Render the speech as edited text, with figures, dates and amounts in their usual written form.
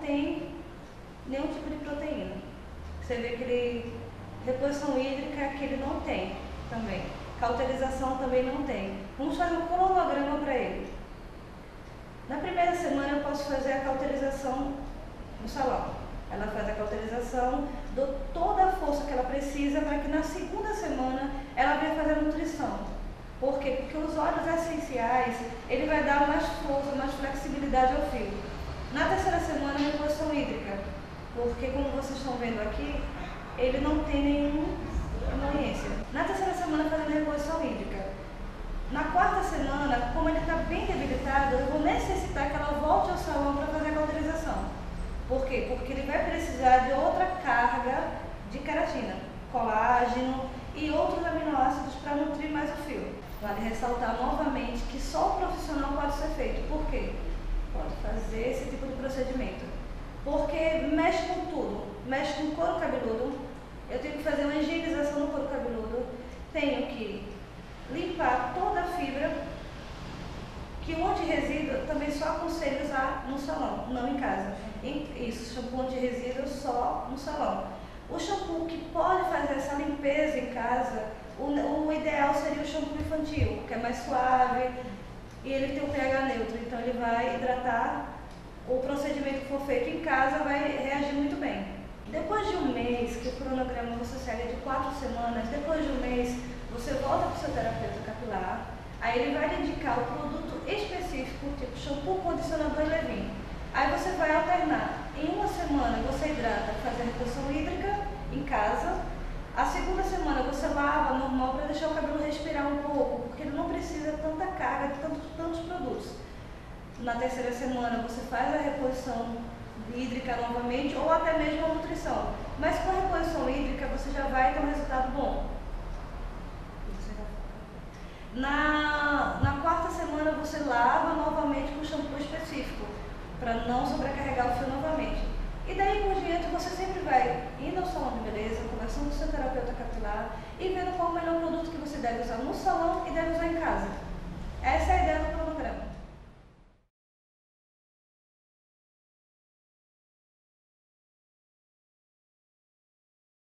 tem nenhum tipo de proteína. Você vê que ele, reposição hídrica que ele não tem também. Cauterização também não tem. Vamos fazer um cronograma para ele. Na primeira semana eu posso fazer a cauterização no salão. Ela faz a cauterização, dou toda a força que ela precisa para que na segunda semana ela venha fazer a nutrição. Por quê? Porque os óleos essenciais, ele vai dar mais força, mais flexibilidade ao fio. Na terceira semana, a reposição hídrica, porque como vocês estão vendo aqui, ele não tem nenhuma emoliência. Na terceira semana, fazendo a reposição hídrica. Na quarta semana, como ele está bem debilitado, eu vou necessitar que ela volte ao salão para fazer a cauterização. Por quê? Porque ele vai precisar de outra carga de queratina, colágeno e outros aminoácidos para nutrir mais o fio. Vale ressaltar novamente que só o profissional pode ser feito. Por quê? Pode fazer esse tipo de procedimento. Porque mexe com tudo. Mexe com o couro cabeludo. Eu tenho que fazer uma higienização no couro cabeludo. Tenho que limpar toda a fibra. Que o anti-resíduo também só aconselho usar no salão, não em casa. Isso, shampoo anti-resíduo só no salão. O shampoo que pode fazer essa limpeza em casa, o ideal seria o shampoo infantil, que é mais suave e ele tem um pH neutro, então ele vai hidratar. O procedimento que for feito em casa vai reagir muito bem. Depois de um mês, que o cronograma você segue de 4 semanas, depois de um mês você volta para o seu terapeuta capilar, aí ele vai lhe indicar o produto específico, tipo shampoo, condicionador e leave-in. Aí você vai alternar. Em uma semana você hidrata, faz a reposição hídrica em casa. A segunda semana você lava normal para deixar o cabelo respirar um pouco, porque ele não precisa tanta carga de tantos produtos. Na terceira semana você faz a reposição hídrica novamente ou até mesmo a nutrição. Mas com a reposição hídrica você já vai ter um resultado bom. Na quarta semana você lava novamente com shampoo específico, para não sobrecarregar o fio novamente. E daí por diante você sempre vai indo ao salão de beleza, conversando com o seu terapeuta capilar e vendo qual é o melhor produto que você deve usar no salão e deve usar